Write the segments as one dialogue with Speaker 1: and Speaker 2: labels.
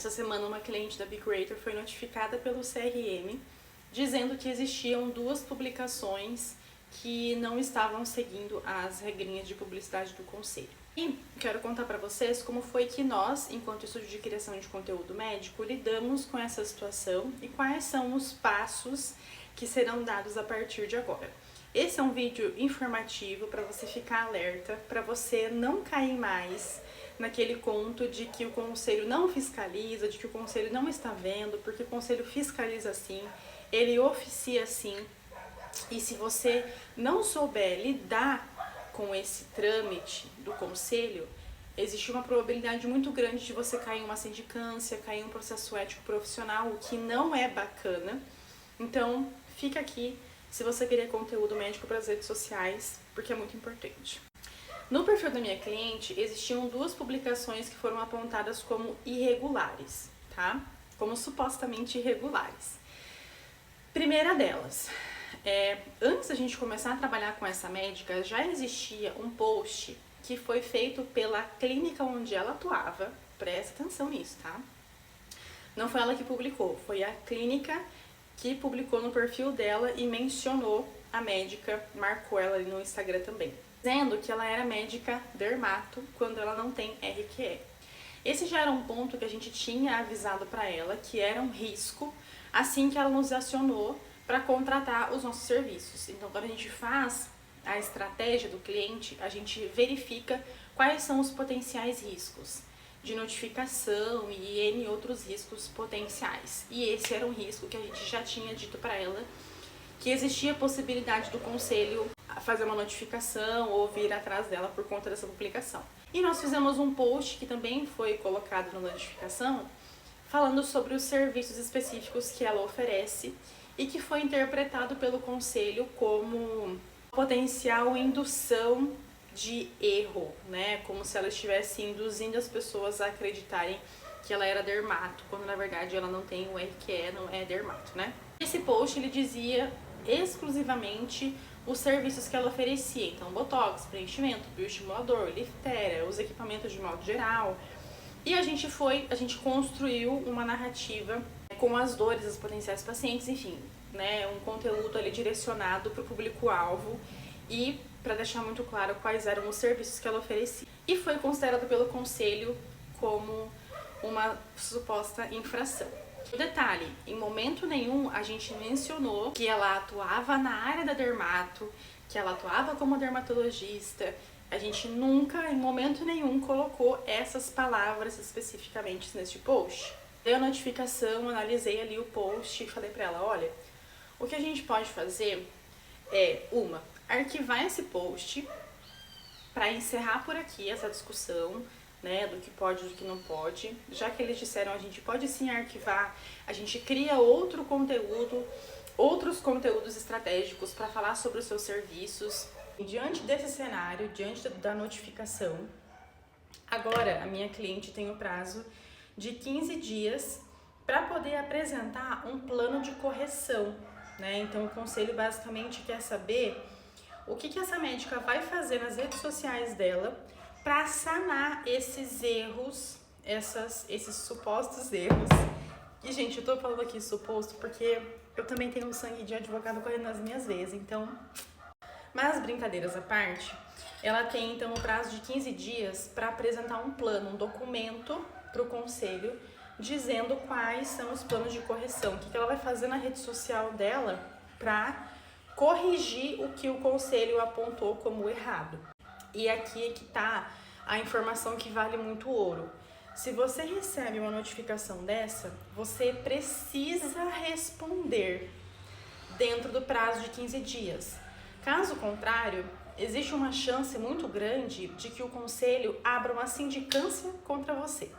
Speaker 1: Essa semana uma cliente da Be Creator foi notificada pelo CRM dizendo que existiam 2 publicações que não estavam seguindo as regrinhas de publicidade do conselho. E quero contar para vocês como foi que nós, enquanto estúdio de criação de conteúdo médico, lidamos com essa situação e quais são os passos que serão dados a partir de agora. Esse é um vídeo informativo para você ficar alerta, para você não cair mais naquele conto de que o conselho não fiscaliza, de que o conselho não está vendo, porque o conselho fiscaliza sim, ele oficia sim. E se você não souber lidar com esse trâmite do conselho, existe uma probabilidade muito grande de você cair em uma sindicância, cair em um processo ético profissional, o que não é bacana. Então, fica aqui se você querer conteúdo médico para as redes sociais, porque é muito importante. No perfil da minha cliente, existiam 2 publicações que foram apontadas como irregulares, tá? Como supostamente irregulares. Primeira delas, antes da gente começar a trabalhar com essa médica, já existia um post que foi feito pela clínica onde ela atuava, presta atenção nisso, tá? Não foi ela que publicou, foi a clínica que publicou no perfil dela e mencionou a médica, marcou ela ali no Instagram também, dizendo que ela era médica dermato quando ela não tem RQE. Esse já era um ponto que a gente tinha avisado para ela que era um risco assim que ela nos acionou para contratar os nossos serviços. Então, quando a gente faz a estratégia do cliente, a gente verifica quais são os potenciais riscos de notificação e N outros riscos potenciais. E esse era um risco que a gente já tinha dito para ela, que existia a possibilidade do conselho fazer uma notificação ou vir atrás dela por conta dessa publicação. E nós fizemos um post que também foi colocado na notificação, falando sobre os serviços específicos que ela oferece e que foi interpretado pelo conselho como potencial indução de erro, né? Como se ela estivesse induzindo as pessoas a acreditarem que ela era dermato, quando na verdade ela não tem o RQE, não é dermato, né? Esse post ele dizia exclusivamente os serviços que ela oferecia, então botox, preenchimento, bioestimulador, liftéria, os equipamentos de modo geral. E a gente construiu uma narrativa com as dores dos potenciais pacientes, enfim, né, um conteúdo ali direcionado para o público-alvo e para deixar muito claro quais eram os serviços que ela oferecia. E foi considerado pelo conselho como uma suposta infração. Detalhe, em momento nenhum a gente mencionou que ela atuava na área da dermato, que ela atuava como dermatologista. A gente nunca, em momento nenhum, colocou essas palavras especificamente neste post. Dei a notificação, analisei ali o post e falei pra ela, olha, o que a gente pode fazer é, arquivar esse post para encerrar por aqui essa discussão, né, do que pode e do que não pode. Já que eles disseram a gente pode sim arquivar, a gente cria outro conteúdo, outros conteúdos estratégicos para falar sobre os seus serviços. E diante desse cenário, diante da notificação, agora a minha cliente tem o prazo de 15 dias para poder apresentar um plano de correção, né? Então o conselho basicamente quer saber o que essa médica vai fazer nas redes sociais dela para sanar esses erros, esses supostos erros. E, gente, eu tô falando aqui suposto porque eu também tenho um sangue de advogado correndo nas minhas veias, então... Mas, brincadeiras à parte, ela tem, então, o prazo de 15 dias para apresentar um plano, um documento para o conselho, dizendo quais são os planos de correção, o que ela vai fazer na rede social dela para corrigir o que o conselho apontou como errado. E aqui é que tá a informação que vale muito ouro. Se você recebe uma notificação dessa, você precisa responder dentro do prazo de 15 dias. Caso contrário, existe uma chance muito grande de que o conselho abra uma sindicância contra você.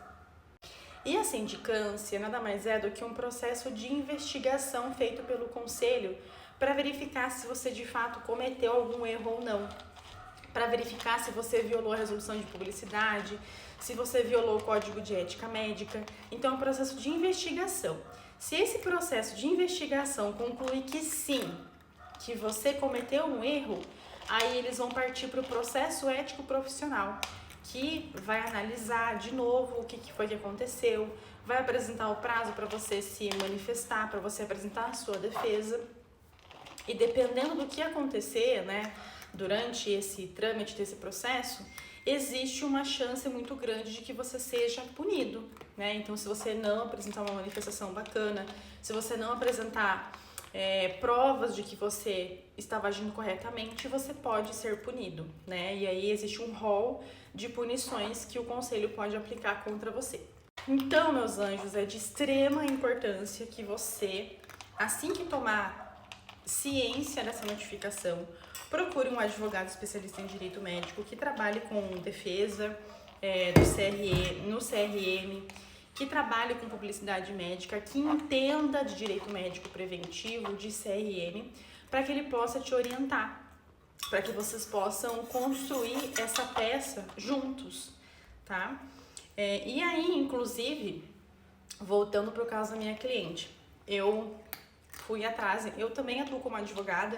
Speaker 1: E a sindicância nada mais é do que um processo de investigação feito pelo conselho para verificar se você de fato cometeu algum erro ou não. Para verificar se você violou a resolução de publicidade, se você violou o código de ética médica. Então é um processo de investigação. Se esse processo de investigação concluir que sim, que você cometeu um erro, aí eles vão partir para o processo ético profissional, que vai analisar de novo o que foi que aconteceu, vai apresentar o prazo para você se manifestar, para você apresentar a sua defesa. E dependendo do que acontecer, né, durante esse trâmite desse processo, existe uma chance muito grande de que você seja punido, né? Então, se você não apresentar uma manifestação bacana, se você não apresentar provas de que você estava agindo corretamente, você pode ser punido, né? E aí existe um rol de punições que o conselho pode aplicar contra você. Então, meus anjos, é de extrema importância que você, assim que tomar ciência dessa notificação, procure um advogado especialista em direito médico que trabalhe com defesa no CRM, que trabalhe com publicidade médica, que entenda de direito médico preventivo, de CRM, para que ele possa te orientar, para que vocês possam construir essa peça juntos, tá? E aí, inclusive, voltando para o caso da minha cliente, eu fui atrás, eu também atuo como advogada,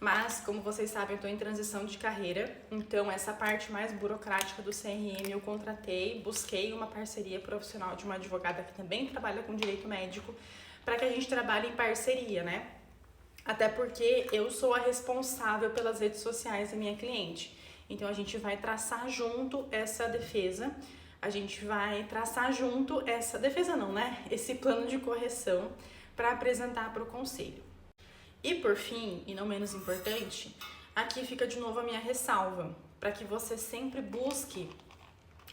Speaker 1: mas, como vocês sabem, eu estou em transição de carreira, então essa parte mais burocrática do CRM eu contratei, busquei uma parceria profissional de uma advogada que também trabalha com direito médico, para que a gente trabalhe em parceria, né? Até porque eu sou a responsável pelas redes sociais da minha cliente, então a gente vai traçar junto essa defesa, a gente vai traçar junto essa defesa não, né? Esse plano de correção para apresentar para o conselho. E por fim, e não menos importante, aqui fica de novo a minha ressalva, para que você sempre busque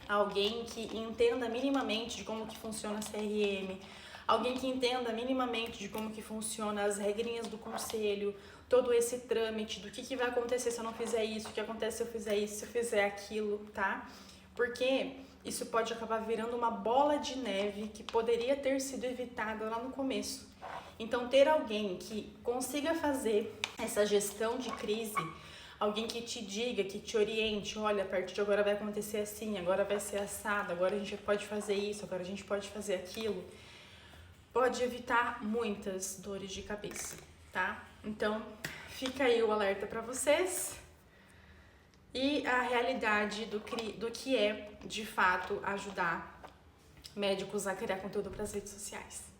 Speaker 1: alguém que entenda minimamente de como que funciona a CRM, alguém que entenda minimamente de como que funciona as regrinhas do conselho, todo esse trâmite, do que vai acontecer se eu não fizer isso, o que acontece se eu fizer isso, se eu fizer aquilo, tá? Porque isso pode acabar virando uma bola de neve que poderia ter sido evitada lá no começo. Então, ter alguém que consiga fazer essa gestão de crise, alguém que te diga, que te oriente, olha, a partir de agora vai acontecer assim, agora vai ser assado, agora a gente pode fazer isso, agora a gente pode fazer aquilo, pode evitar muitas dores de cabeça, tá? Então, fica aí o alerta para vocês e a realidade do que é, de fato, ajudar médicos a criar conteúdo para as redes sociais.